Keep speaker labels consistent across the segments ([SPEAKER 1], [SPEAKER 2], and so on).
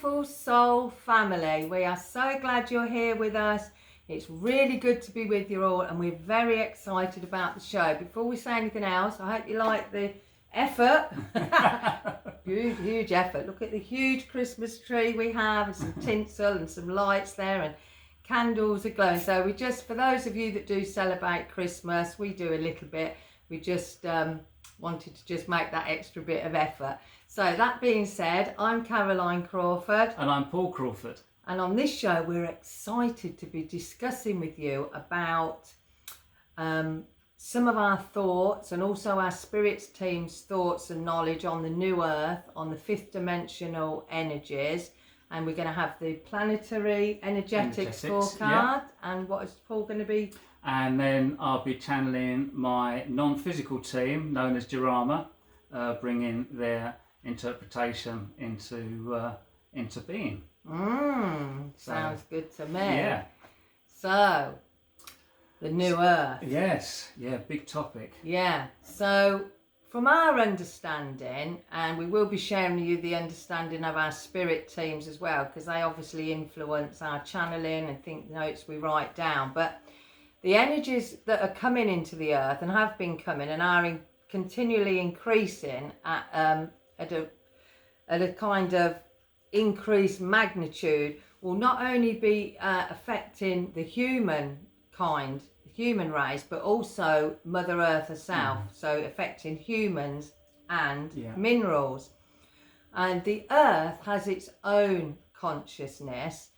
[SPEAKER 1] beautiful soul family. We are so glad you're here with us. It's really good to be with you all, and we're very excited about the show. Before we say anything else, I hope you like the effort. huge effort. Look at the huge Christmas tree we have, and some tinsel and some lights there, and candles are glowing. So we just, for those of you that do celebrate Christmas, we do a little bit. We just wanted to just make that extra bit of effort. So that being said, I'm Caroline Crawford.
[SPEAKER 2] And I'm Paul Crawford.
[SPEAKER 1] And on this show, we're excited to be discussing with you about some of our thoughts, and also our spirits team's thoughts and knowledge on the new earth, on the fifth dimensional energies. And we're going to have the planetary energetics scorecard.
[SPEAKER 2] Yeah.
[SPEAKER 1] And what is Paul going to be?
[SPEAKER 2] And then I'll be channeling my non-physical team, known as Jarama, bringing their interpretation into being.
[SPEAKER 1] Sounds good to me.
[SPEAKER 2] Yeah.
[SPEAKER 1] So, the new earth.
[SPEAKER 2] Yes, yeah, big topic.
[SPEAKER 1] Yeah, so from our understanding, and we will be sharing with you the understanding of our spirit teams as well, because they obviously influence our channeling and think notes we write down. But the energies that are coming into the earth and have been coming and are continually increasing at a kind of increased magnitude will not only be affecting the human race, but also Mother Earth herself. So affecting humans and minerals. And the Earth has its own consciousness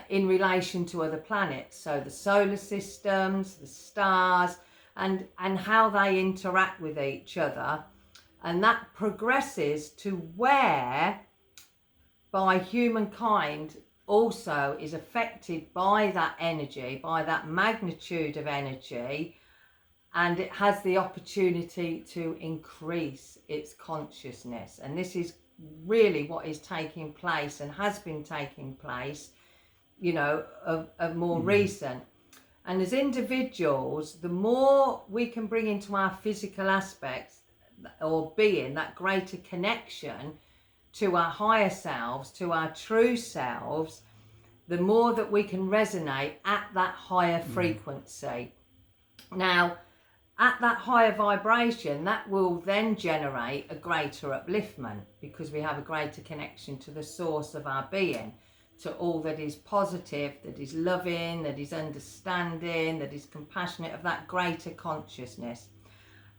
[SPEAKER 1] in relation to other planets. So the solar systems, the stars, and how they interact with each other. And that progresses to where by humankind also is affected by that energy, by that magnitude of energy, and it has the opportunity to increase its consciousness. And this is really what is taking place and has been taking place, you know, of more recent. And as individuals, the more we can bring into our physical aspects or being that greater connection to our higher selves, to our true selves, the more that we can resonate at that higher frequency. Now, at that higher vibration, that will then generate a greater upliftment, because we have a greater connection to the source of our being, to all that is positive, that is loving, that is understanding, that is compassionate, of that greater consciousness.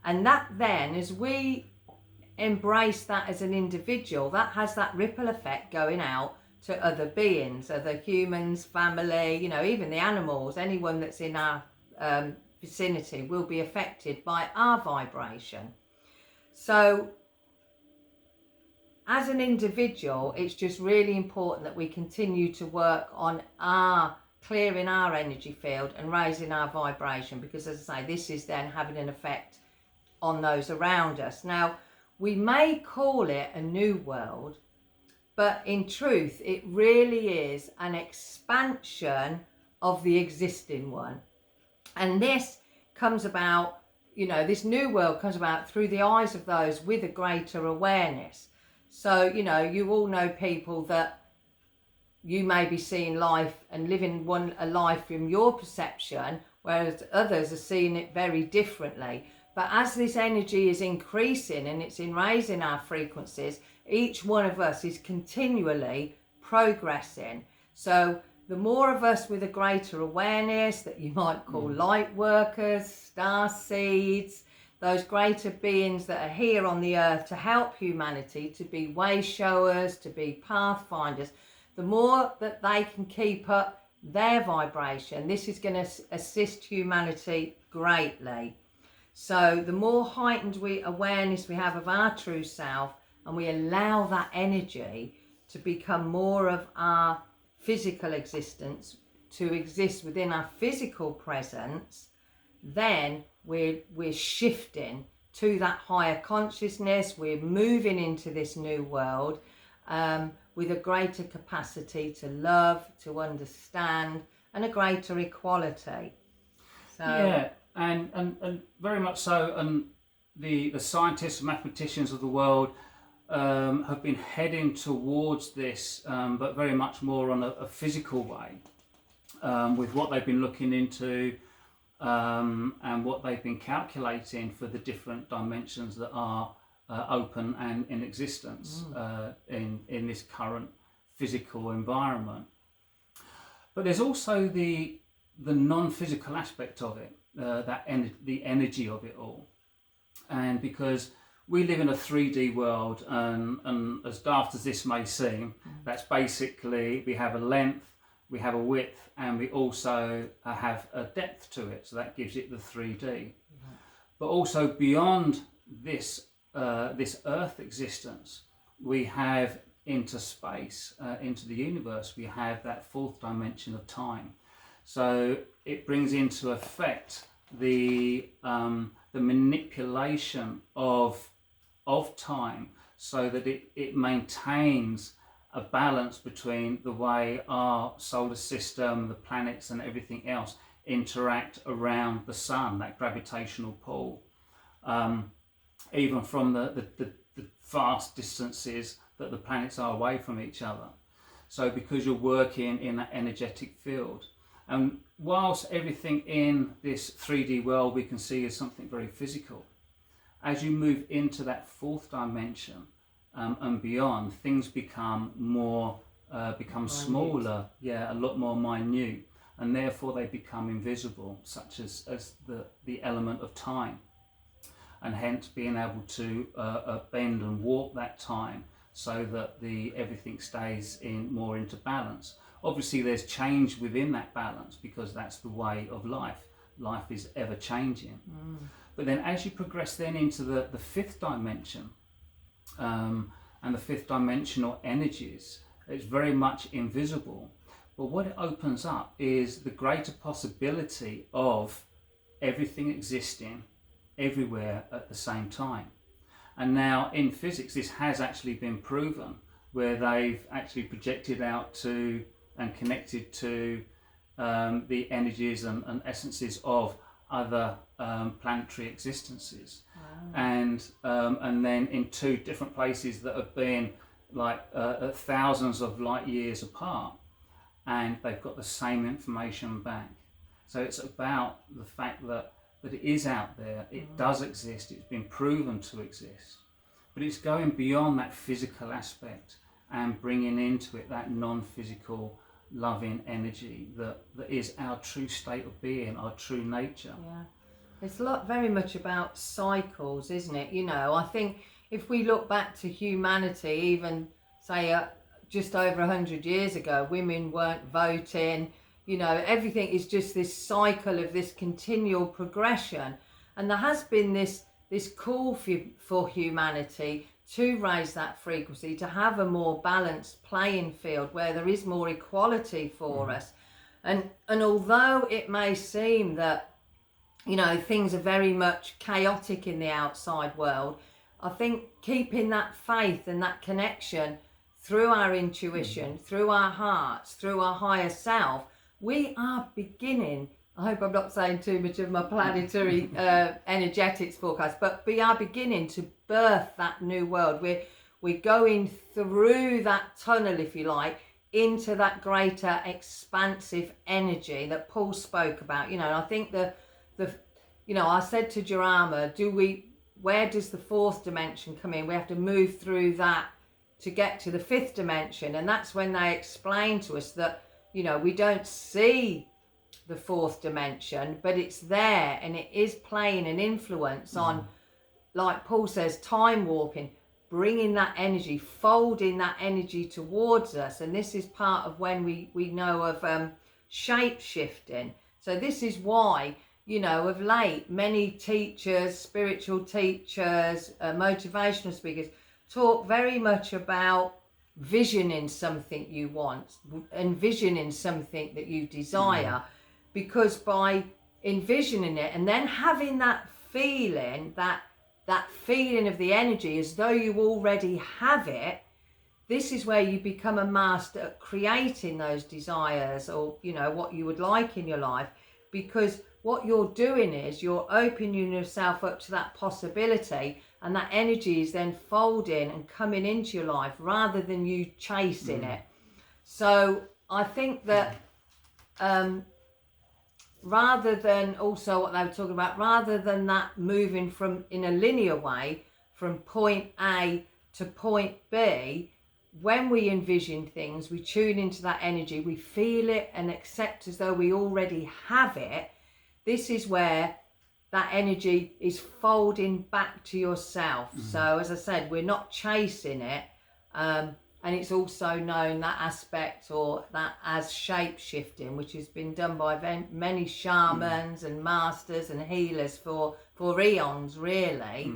[SPEAKER 1] And that then, as we embrace that as an individual, that has that ripple effect going out to other beings, other humans, family, you know, even the animals. Anyone that's in our vicinity will be affected by our vibration. So as an individual, it's just really important that we continue to work on clearing our energy field and raising our vibration, because as I say, this is then having an effect on those around us. Now, we may call it a new world, but in truth, it really is an expansion of the existing one. And this comes about, you know, this new world comes about through the eyes of those with a greater awareness. So, you know, you all know people that you may be seeing life and living a life from your perception, whereas others are seeing it very differently. But as this energy is increasing and it's in raising our frequencies, each one of us is continually progressing. So the more of us with a greater awareness, that you might call light workers, star seeds, those greater beings that are here on the earth to help humanity, to be way showers, to be pathfinders, the more that they can keep up their vibration, this is going to assist humanity greatly. So the more heightened awareness we have of our true self, and we allow that energy to become more of our physical existence, to exist within our physical presence, then we're shifting to that higher consciousness. We're moving into this new world with a greater capacity to love, to understand, and a greater equality. So
[SPEAKER 2] yeah, and very much so. And the scientists and mathematicians of the world have been heading towards this, but very much more on a physical way, with what they've been looking into and what they've been calculating for the different dimensions that are open and in existence in this current physical environment. But there's also the non-physical aspect of it, the energy of it all. And because we live in a 3D world, and as daft as this may seem, that's basically, we have a length, we have a width, and we also have a depth to it. So that gives it the 3D. But also beyond this Earth existence, we have into space, into the universe, we have that fourth dimension of time. So it brings into effect the manipulation of time, so that it maintains a balance between the way our solar system, the planets and everything else interact around the sun, that gravitational pull, even from the vast distances that the planets are away from each other. So because you're working in that energetic field, and whilst everything in this 3D world we can see as something very physical, as you move into that fourth dimension and beyond, things become smaller, a lot more minute, and therefore they become invisible, such as the element of time, and hence being able to bend and warp that time so that everything stays more into balance. Obviously there's change within that balance, because that's the way of life. Life is ever changing. But then as you progress then into the fifth dimension, and the fifth dimensional energies, it's very much invisible. But what it opens up is the greater possibility of everything existing everywhere at the same time. And now in physics this has actually been proven, where they've actually projected out to and connected to the energies and essences of other planetary existences. Wow. And then in two different places that have been like thousands of light years apart, and they've got the same information back. So it's about the fact that it is out there, it does exist, it's been proven to exist, but it's going beyond that physical aspect and bringing into it that non-physical loving energy that is our true state of being, our true nature.
[SPEAKER 1] Yeah, it's very much about cycles, isn't it? You know, I think if we look back to humanity, even say just over 100 years ago, women weren't voting. You know, everything is just this cycle of this continual progression, and there has been this call for humanity to raise that frequency, to have a more balanced playing field where there is more equality for us. And although it may seem that, you know, things are very much chaotic in the outside world, I think keeping that faith and that connection through our intuition, through our hearts, through our higher self, we are beginning, I hope I'm not saying too much of my planetary energetics forecast, but we are beginning to birth that new world. We're going through that tunnel, if you like, into that greater expansive energy that Paul spoke about. You know, and I think you know, I said to Jarama, where does the fourth dimension come in? We have to move through that to get to the fifth dimension. And that's when they explain to us that, you know, we don't see the fourth dimension, but it's there, and it is playing an influence on, like Paul says, time warping, bringing that energy, folding that energy towards us. And this is part of when we know of shape shifting. So this is why, you know, of late, many teachers, spiritual teachers, motivational speakers talk very much about visioning something you want, envisioning something that you desire, because by envisioning it and then having that feeling, that feeling of the energy as though you already have it, this is where you become a master at creating those desires, or, you know, what you would like in your life. because what you're doing is you're opening yourself up to that possibility, and that energy is then folding and coming into your life rather than you chasing it. So I think that rather than, also what they were talking about, rather than that moving from in a linear way from point A to point B, when we envision things, we tune into that energy, we feel it and accept as though we already have it. This is where that energy is folding back to yourself. So as I said, we're not chasing it, and it's also known, that aspect, or that, as shape shifting, which has been done by many shamans and masters and healers for eons, really.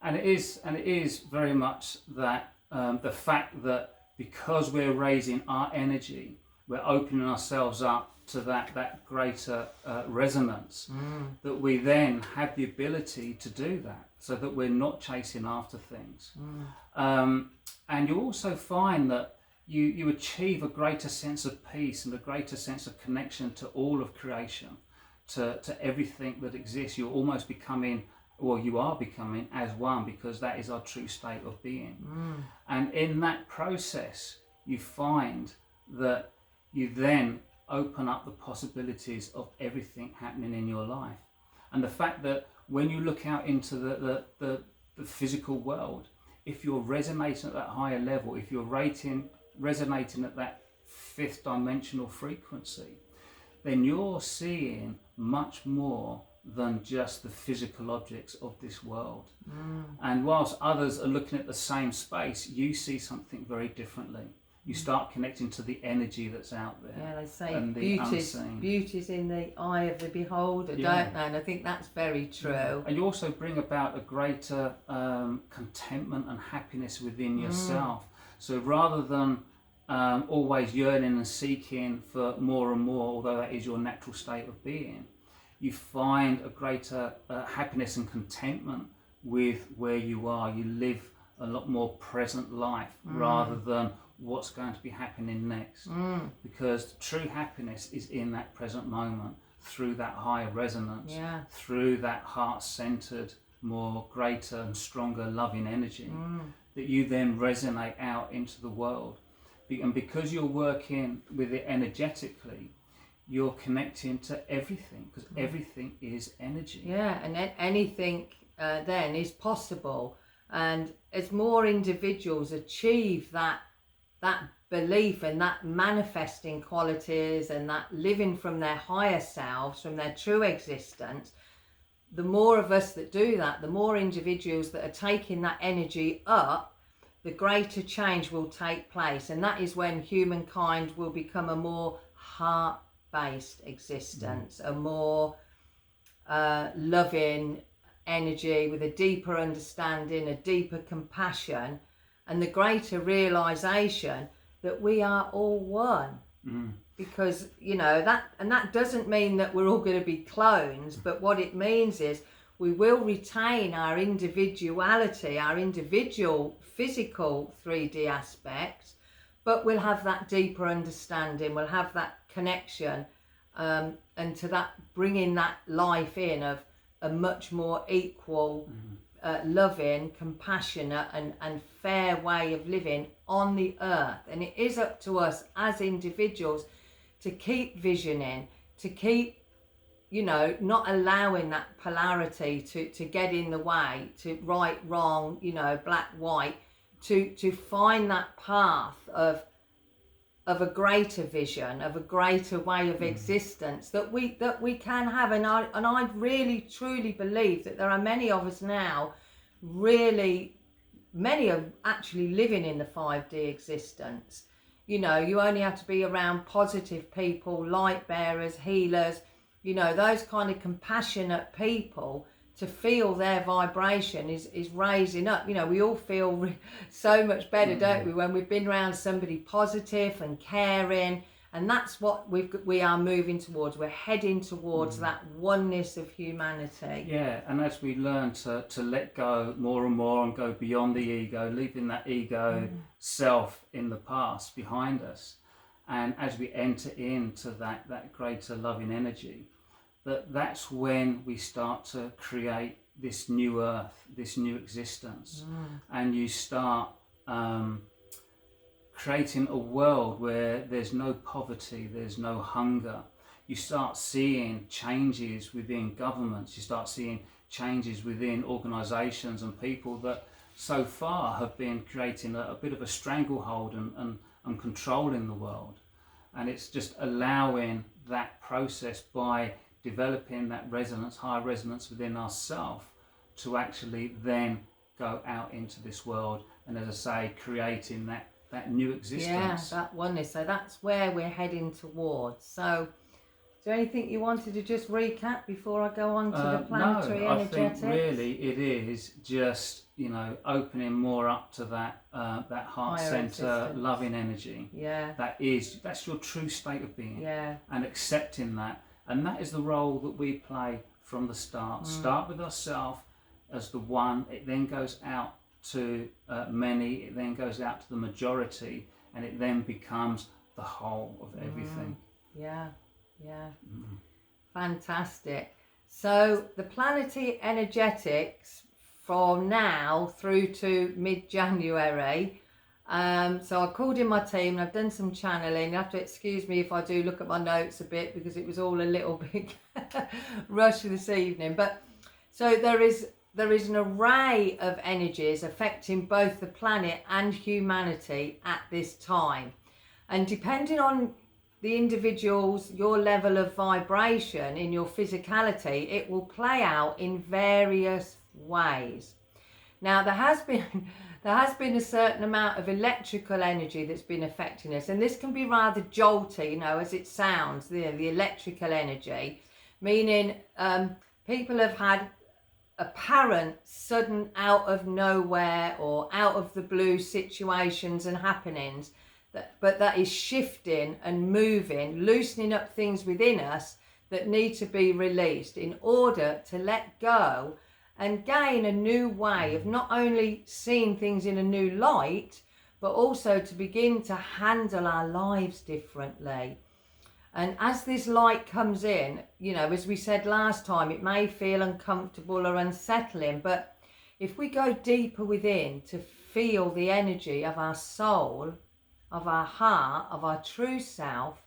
[SPEAKER 2] And it is very much that the fact that because we're raising our energy, we're opening ourselves up to that greater resonance, that we then have the ability to do that, so that we're not chasing after things. And you also find that you achieve a greater sense of peace and a greater sense of connection to all of creation, to everything that exists. You're almost becoming, or you are becoming, as one, because that is our true state of being. And in that process, you find that you then open up the possibilities of everything happening in your life. And the fact that when you look out into the physical world, if you're resonating at that higher level, if you're resonating at that fifth dimensional frequency, then you're seeing much more than just the physical objects of this world. And whilst others are looking at the same space, you see something very differently. You start connecting to the energy that's out there.
[SPEAKER 1] Yeah, they say beauty's in the eye of the beholder, don't they? And I think that's very true.
[SPEAKER 2] And you also bring about a greater contentment and happiness within yourself. So rather than always yearning and seeking for more and more, although that is your natural state of being, you find a greater happiness and contentment with where you are. You live a lot more present life rather than what's going to be happening next, because true happiness is in that present moment, through that higher resonance, through that heart-centered, more greater and stronger loving energy that you then resonate out into the world. And because you're working with it energetically, you're connecting to everything, because everything is energy.
[SPEAKER 1] And anything then is possible. And as more individuals achieve that belief and that manifesting qualities and that living from their higher selves, from their true existence, the more of us that do that, the more individuals that are taking that energy up, the greater change will take place. And that is when humankind will become a more heart-based existence, a more loving energy with a deeper understanding, a deeper compassion, and the greater realization that we are all one. Because that doesn't mean that we're all going to be clones, but what it means is we will retain our individuality, our individual physical 3D aspects, but we'll have that deeper understanding, we'll have that connection, and to that, bringing that life in of a much more equal, loving, compassionate and fair way of living on the earth. And it is up to us as individuals to keep visioning, to keep, not allowing that polarity to get in the way, to right, wrong, black, white, to find that path of a greater vision, of a greater way of existence that we can have. And I really truly believe that there are many of us now, many are actually living in the 5D existence. You only have to be around positive people, light bearers, healers, those kind of compassionate people to feel their vibration is raising up. We all feel so much better, don't we, when we've been around somebody positive and caring. And that's what we are moving towards. We're heading towards that oneness of humanity.
[SPEAKER 2] Yeah, and as we learn to let go more and more and go beyond the ego, leaving that ego self in the past behind us, And as we enter into that greater loving energy, that's when we start to create this new earth, this new existence. And you start creating a world where there's no poverty, there's no hunger. You start seeing changes within governments, you start seeing changes within organisations and people that so far have been creating a bit of a stranglehold and controlling the world. And it's just allowing that process by developing that resonance, higher resonance within ourselves, to actually then go out into this world and, as I say, creating that new existence.
[SPEAKER 1] Yeah, that oneness. So that's where we're heading towards. So is there anything you wanted to just recap before I go on to the planetary energetics?
[SPEAKER 2] I think really it is just, opening more up to that heart center loving energy.
[SPEAKER 1] Yeah.
[SPEAKER 2] That's your true state of being.
[SPEAKER 1] Yeah.
[SPEAKER 2] And accepting that. And that is the role that we play from the start. Start with ourselves as the one, it then goes out to many, it then goes out to the majority, and it then becomes the whole of everything.
[SPEAKER 1] Yeah. Fantastic. So the planetary energetics from now through to mid-January, so I called in my team and I've done some channeling. You have to excuse me if I do look at my notes a bit, because it was all a little bit rushed this evening. But so there is an array of energies affecting both the planet and humanity at this time, and depending on the individuals, your level of vibration in your physicality, it will play out in various ways. Now there has been a certain amount of electrical energy that's been affecting us, and this can be rather jolty, as it sounds, the electrical energy, meaning people have had apparent sudden out of nowhere or out of the blue situations and happenings, but that is shifting and moving, loosening up things within us that need to be released in order to let go and gain a new way of not only seeing things in a new light, but also to begin to handle our lives differently. And as this light comes in, as we said last time, it may feel uncomfortable or unsettling, but if we go deeper within to feel the energy of our soul, of our heart, of our true self,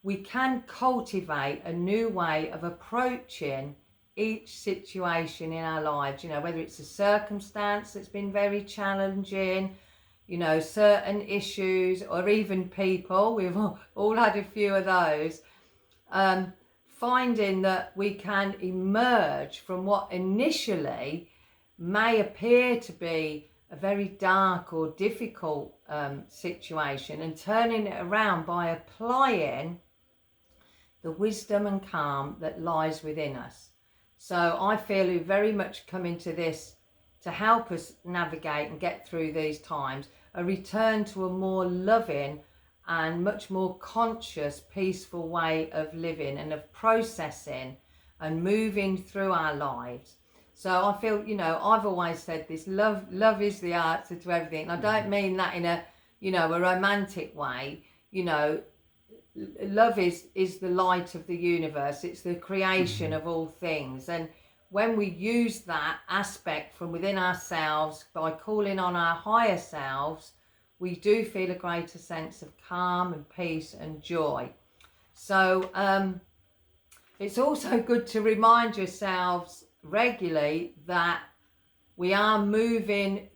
[SPEAKER 1] we can cultivate a new way of approaching each situation in our lives, whether it's a circumstance that's been very challenging, certain issues, or even people. We've all had a few of those. Finding that we can emerge from what initially may appear to be a very dark or difficult situation, and turning it around by applying the wisdom and calm that lies within us. So I feel we very much come into this to help us navigate and get through these times, a return to a more loving and much more conscious, peaceful way of living and of processing and moving through our lives. So I feel, I've always said this, love is the answer to everything. And I don't mean that in a romantic way. Love is the light of the universe. It's the creation of all things. And when we use that aspect from within ourselves by calling on our higher selves, we do feel a greater sense of calm and peace and joy. So it's also good to remind yourselves regularly that we are moving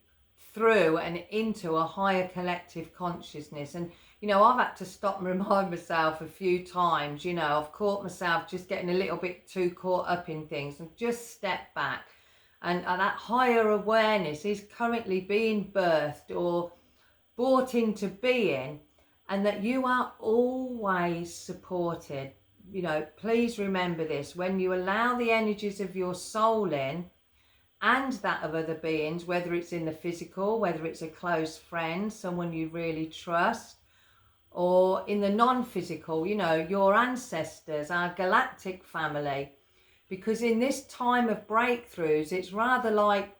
[SPEAKER 1] through and into a higher collective consciousness. And I've had to stop and remind myself a few times. I've caught myself just getting a little bit too caught up in things, and just step back, and that higher awareness is currently being birthed or brought into being, and that you are always supported. Please remember this: when you allow the energies of your soul in, and that of other beings, whether it's in the physical, whether it's a close friend, someone you really trust, or in the non-physical, your ancestors, our galactic family, because in this time of breakthroughs, it's rather like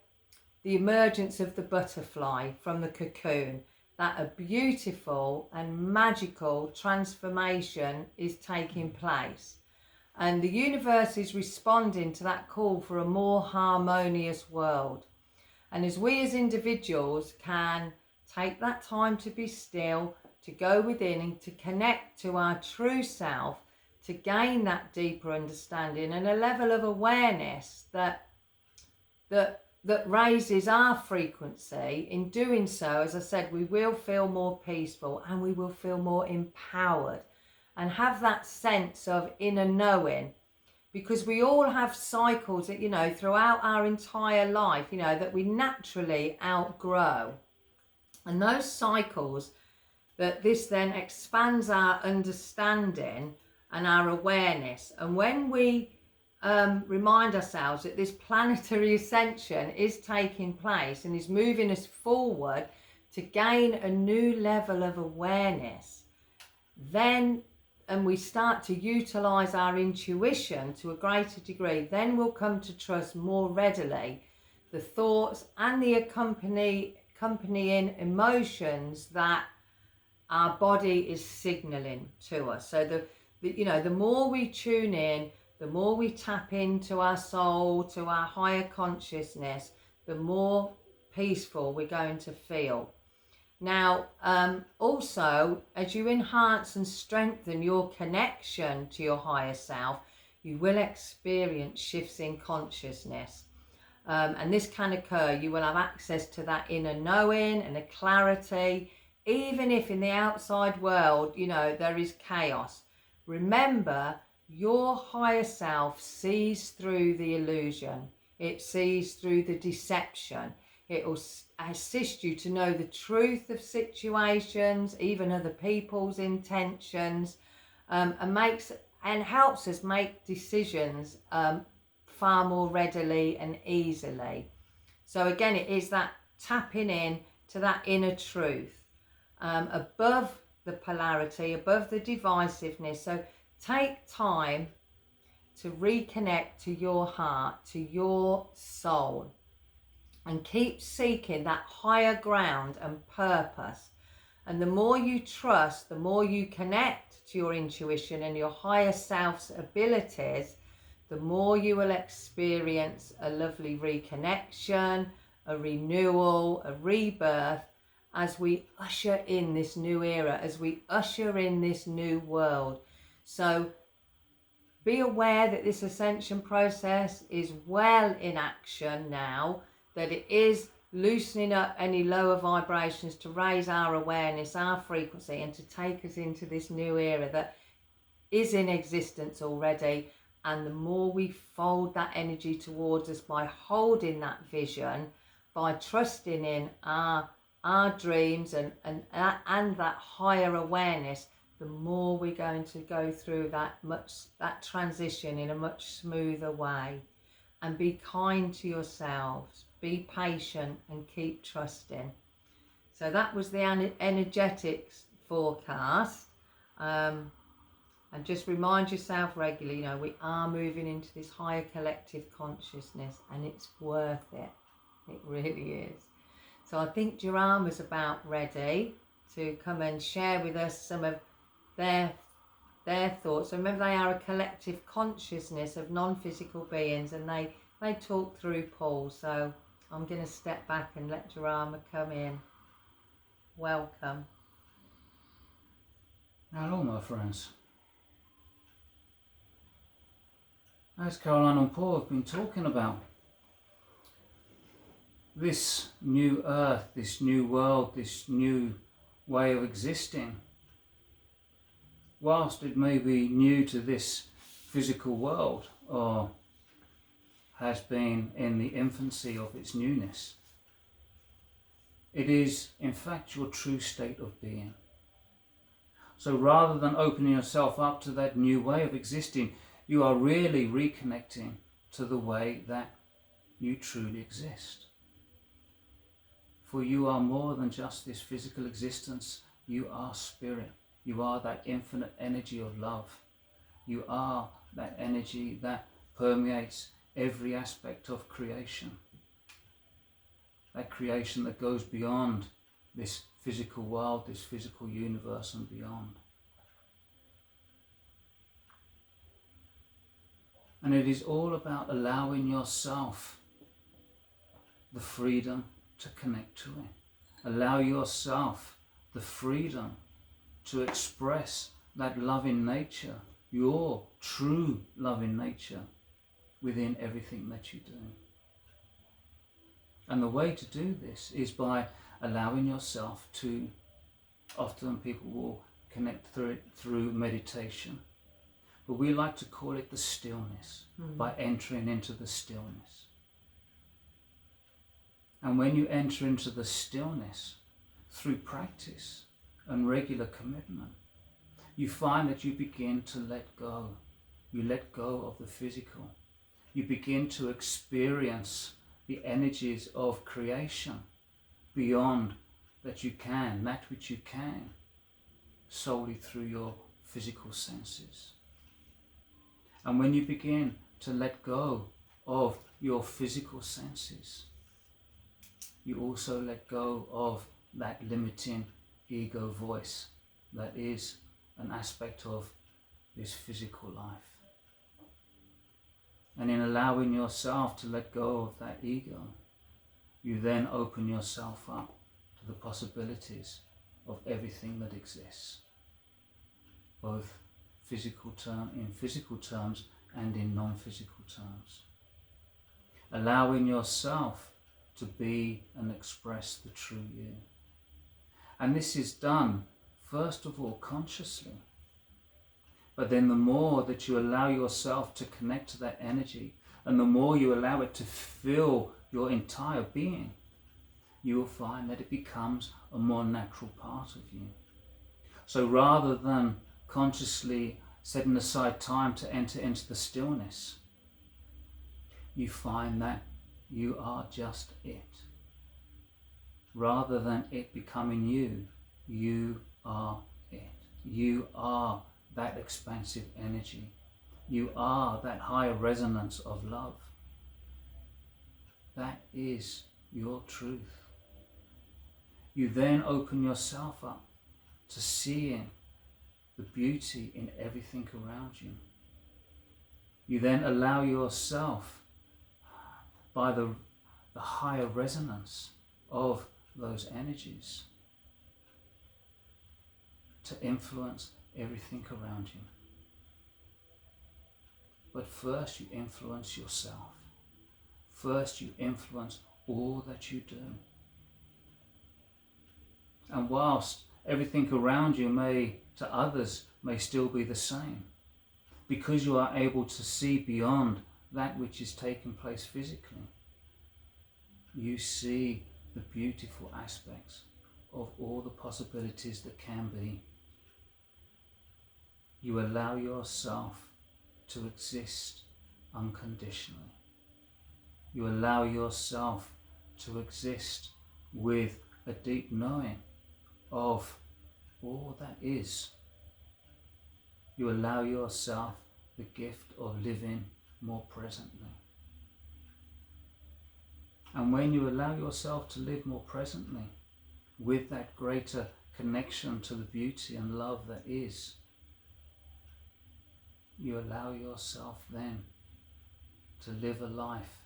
[SPEAKER 1] the emergence of the butterfly from the cocoon. that a beautiful and magical transformation is taking place. And the universe is responding to that call for a more harmonious world. And as we as individuals can take that time to be still, to go within and to connect to our true self, to gain that deeper understanding and a level of awareness that raises our frequency. In doing so, as I said, we will feel more peaceful and we will feel more empowered and have that sense of inner knowing, because we all have cycles that, you know, throughout our entire life, you know, that we naturally outgrow. And those cycles, that this then expands our understanding and our awareness. And when we remind ourselves that this planetary ascension is taking place and is moving us forward to gain a new level of awareness, then, and we start to utilize our intuition to a greater degree, then we'll come to trust more readily the thoughts and the accompanying emotions that our body is signaling to us. So you know, the more we tune in, the more we tap into our soul, to our higher consciousness, the more peaceful we're going to feel. Now, also, as you enhance and strengthen your connection to your higher self, you will experience shifts in consciousness. And this can occur. You will have access to that inner knowing and a clarity, even if in the outside world, you know, there is chaos. Remember, your higher self sees through the illusion. It sees through the deception. It will assist you to know the truth of situations, even other people's intentions, and helps us make decisions far more readily and easily. So again, it is that tapping in to that inner truth, above the polarity, above the divisiveness. So take time to reconnect to your heart, to your soul, and keep seeking that higher ground and purpose. And the more you trust, the more you connect to your intuition and your higher self's abilities, the more you will experience a lovely reconnection, a renewal, a rebirth, as we usher in this new era, as we usher in this new world. So be aware that this ascension process is well in action now, that it is loosening up any lower vibrations to raise our awareness, our frequency, and to take us into this new era that is in existence already. And the more we fold that energy towards us by holding that vision, by trusting in our dreams and that higher awareness, the more we're going to go through that transition in a much smoother way. And be kind to yourselves, be patient, and keep trusting. So that was the energetics forecast. And just remind yourself regularly, you know, we are moving into this higher collective consciousness, and it's worth it. It really is. So I think Jarama's about ready to come and share with us some of their thoughts. So remember, they are a collective consciousness of non-physical beings, and they talk through Paul. So I'm going to step back and let Jarama come in. Welcome.
[SPEAKER 2] Hello, my friends. As Caroline and Paul have been talking about, this new earth, this new world, this new way of existing, whilst it may be new to this physical world, or has been in the infancy of its newness, it is in fact your true state of being. So rather than opening yourself up to that new way of existing, you are really reconnecting to the way that you truly exist. For you are more than just this physical existence. You are spirit. You are that infinite energy of love. You are that energy that permeates every aspect of creation. That creation that goes beyond this physical world, this physical universe and beyond. And it is all about allowing yourself the freedom to connect to it. Allow yourself the freedom to express that loving nature, your true loving nature, within everything that you do. And the way to do this is by allowing yourself to, often people will connect through it through meditation, but we like to call it the stillness, by entering into the stillness. And when you enter into the stillness through practice and regular commitment, you find that you begin to let go. You let go of the physical. You begin to experience the energies of creation beyond that which you can, solely through your physical senses. And when you begin to let go of your physical senses, you also let go of that limiting ego voice that is an aspect of this physical life. And in allowing yourself to let go of that ego, you then open yourself up to the possibilities of everything that exists, both in physical terms and in non-physical terms. Allowing yourself to be and express the true you. And this is done, first of all, consciously. But then the more that you allow yourself to connect to that energy, and the more you allow it to fill your entire being, you will find that it becomes a more natural part of you. So rather than consciously setting aside time to enter into the stillness, you find that you are just it. Rather than it becoming you, you are it. You are that expansive energy. You are that higher resonance of love. That is your truth. You then open yourself up to seeing the beauty in everything around you. You then allow yourself, by the higher resonance of those energies, to influence everything around you. But first you influence yourself. First you influence all that you do. And whilst everything around you to others may still be the same, because you are able to see beyond that which is taking place physically, you see the beautiful aspects of all the possibilities that can be. You allow yourself to exist unconditionally. You allow yourself to exist with a deep knowing of all that is. You allow yourself the gift of living more presently. And when you allow yourself to live more presently with that greater connection to the beauty and love that is, you allow yourself then to live a life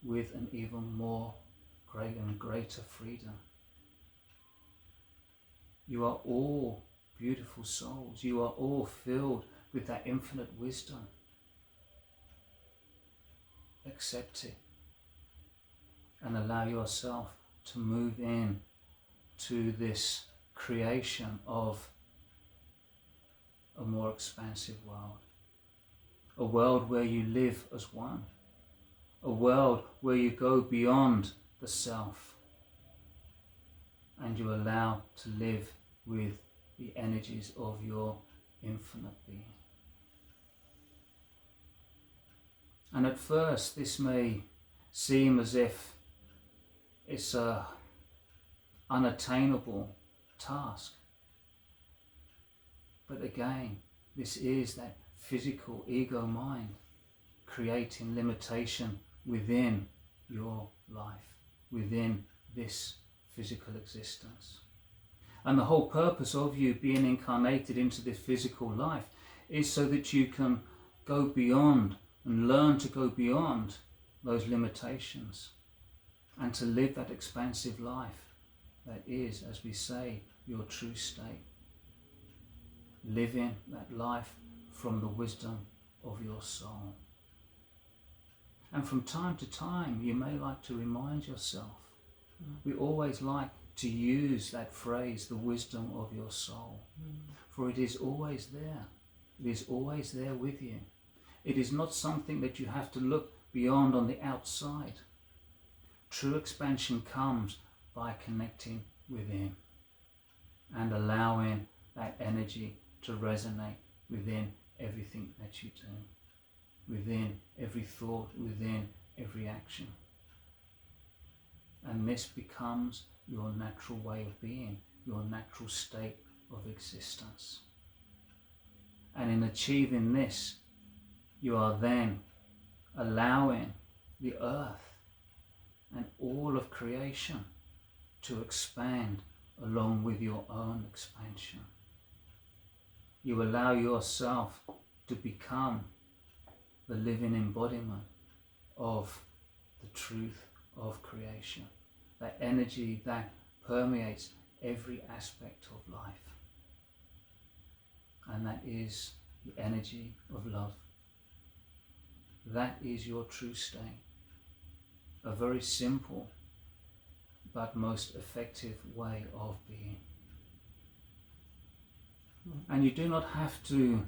[SPEAKER 2] with an even more greater freedom. You are all beautiful souls. You are all filled with that infinite wisdom. Accept it and allow yourself to move in to this creation of a more expansive world. A world where you live as one. A world where you go beyond the self and you allow to live with the energies of your infinite being. And at first this may seem as if it's an unattainable task. But again, this is that physical ego mind creating limitation within your life, within this physical existence. And the whole purpose of you being incarnated into this physical life is so that you can go beyond and learn to go beyond those limitations and to live that expansive life that is, as we say, your true state. Living that life from the wisdom of your soul. And from time to time, you may like to remind yourself. We always like to use that phrase, the wisdom of your soul. For it is always there. It is always there with you. It is not something that you have to look beyond on the outside. True expansion comes by connecting within and allowing that energy to resonate within everything that you do, within every thought, within every action. And this becomes your natural way of being, your natural state of existence. And in achieving this, you are then allowing the earth and all of creation to expand along with your own expansion. You allow yourself to become the living embodiment of the truth of creation, that energy that permeates every aspect of life. And that is the energy of love. That is your true state. A very simple but most effective way of being. And you do not have to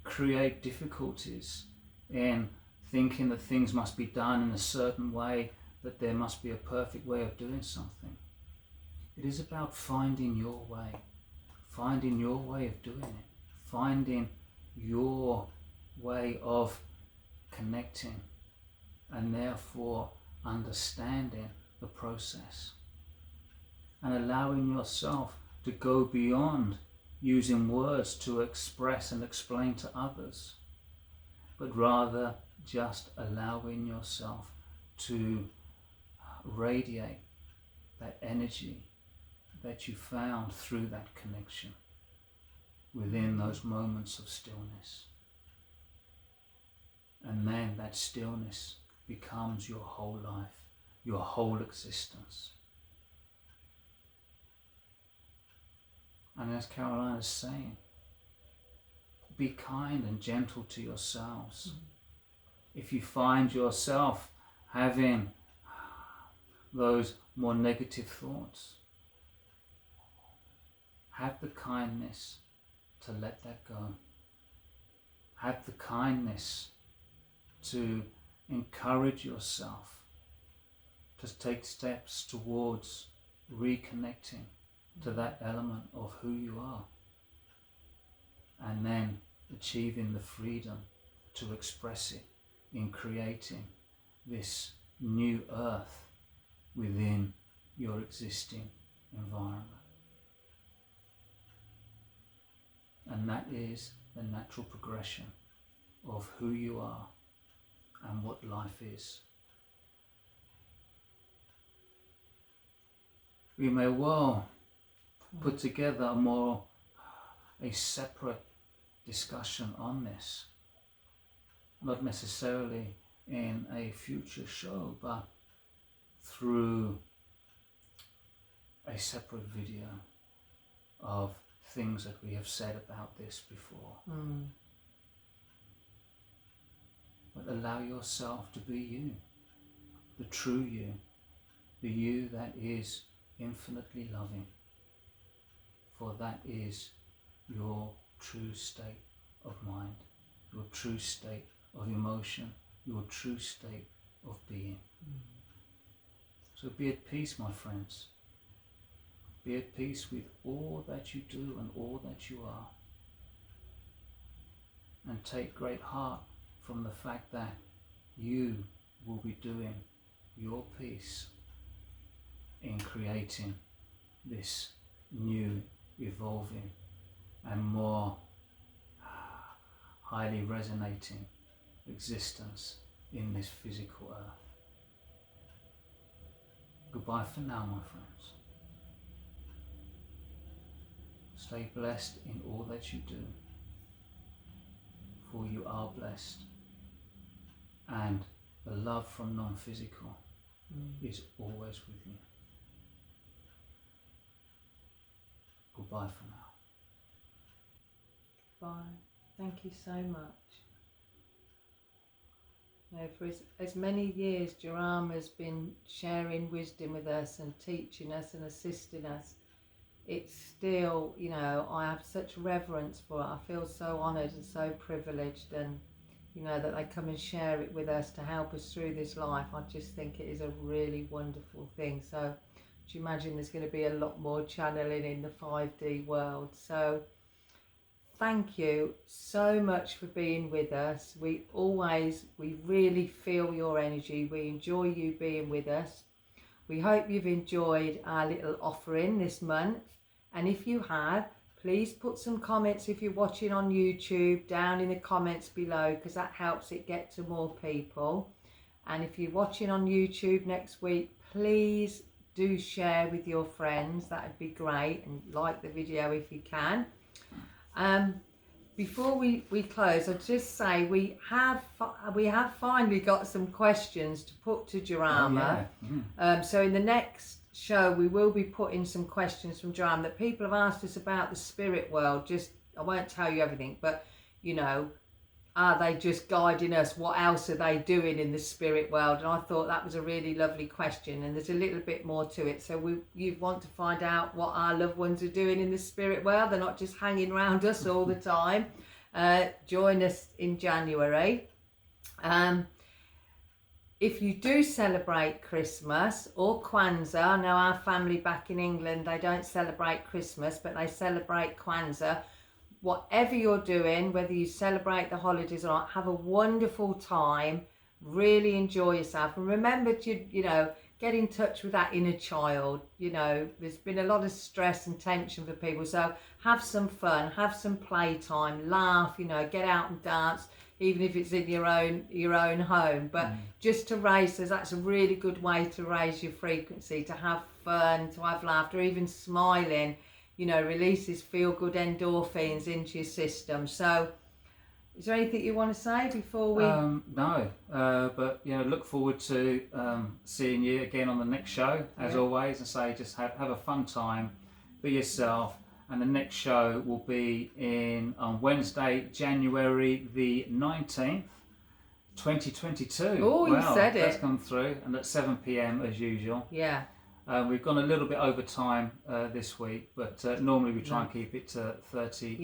[SPEAKER 2] create difficulties in thinking that things must be done in a certain way, that there must be a perfect way of doing something. It is about finding your way of doing it, finding your way of connecting and therefore understanding the process and allowing yourself to go beyond using words to express and explain to others, but rather just allowing yourself to radiate that energy that you found through that connection within those moments of stillness. And then that stillness becomes your whole life, your whole existence. And as Caroline is saying, be kind and gentle to yourselves. If you find yourself having those more negative thoughts, have the kindness to let that go. Have the kindness to encourage yourself to take steps towards reconnecting to that element of who you are, and then achieving the freedom to express it in creating this new earth within your existing environment. And that is the natural progression of who you are and what life is. We may well put together a separate discussion on this, not necessarily in a future show, but through a separate video of things that we have said about this before. But allow yourself to be you, the true you, the you that is infinitely loving, for that is your true state of mind, your true state of emotion, your true state of being. So be at peace, my friends. Be at peace with all that you do and all that you are. And take great heart from the fact that you will be doing your piece in creating this new, evolving and more highly resonating existence in this physical earth. Goodbye for now, my friends. Stay blessed in all that you do, for you are blessed. And the love from non-physical is always with you. Goodbye for now.
[SPEAKER 1] Bye. Thank you so much. For as many years Jarama's been sharing wisdom with us and teaching us and assisting us, it's still, I have such reverence for it. I feel so honoured and so privileged, and that they come and share it with us to help us through this life. I just think it is a really wonderful thing. So do you imagine there's going to be a lot more channeling in the 5D world? So thank you so much for being with us. We really feel your energy. We enjoy you being with us. We hope you've enjoyed our little offering this month. And if you have, please put some comments if you're watching on YouTube down in the comments below, because that helps it get to more people. And if you're watching on YouTube next week, please do share with your friends. That would be great, and like the video if you can. Before we close, I'll just say we have finally got some questions to put to Jarama.
[SPEAKER 2] Oh, yeah.
[SPEAKER 1] So in the next show we will be putting some questions from Jarama that people have asked us about the spirit world. I won't tell you everything, but are they just guiding us? What else are they doing in the spirit world? And I thought that was a really lovely question, and there's a little bit more to it. So you want to find out what our loved ones are doing in the spirit world. They're not just hanging around us all the time. Join us in January. If you do celebrate Christmas or Kwanzaa, now our family back in England, they don't celebrate Christmas, but they celebrate Kwanzaa. Whatever you're doing, whether you celebrate the holidays or not, have a wonderful time. Really enjoy yourself, and remember to get in touch with that inner child. There's been a lot of stress and tension for people, so have some fun, have some playtime, laugh, get out and dance, even if it's in your own home. But just to raise, that's a really good way to raise your frequency, to have fun, to have laughter, even smiling. Releases feel-good endorphins into your system. So is there anything you want to say before we...
[SPEAKER 2] No, but look forward to seeing you again on the next show, as always, and say just have a fun time, be yourself. And the next show will be on Wednesday, January the 19th, 2022.
[SPEAKER 1] Oh, you said it.
[SPEAKER 2] That's come through, and at 7 p.m. as usual.
[SPEAKER 1] Yeah.
[SPEAKER 2] We've gone a little bit over time this week, but normally we try and keep it to 30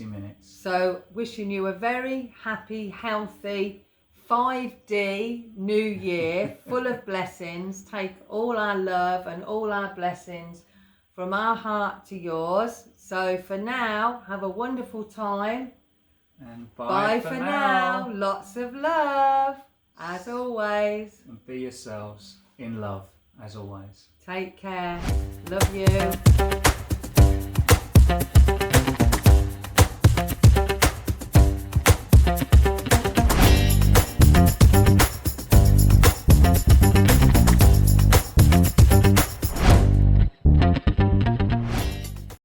[SPEAKER 2] minutes. So
[SPEAKER 1] wishing you a very happy, healthy 5D New Year, full of blessings. Take all our love and all our blessings from our heart to yours. So for now, have a wonderful time.
[SPEAKER 2] And
[SPEAKER 1] bye for now. Lots of love, as always.
[SPEAKER 2] And be yourselves in love, as always.
[SPEAKER 1] Take care. Love you.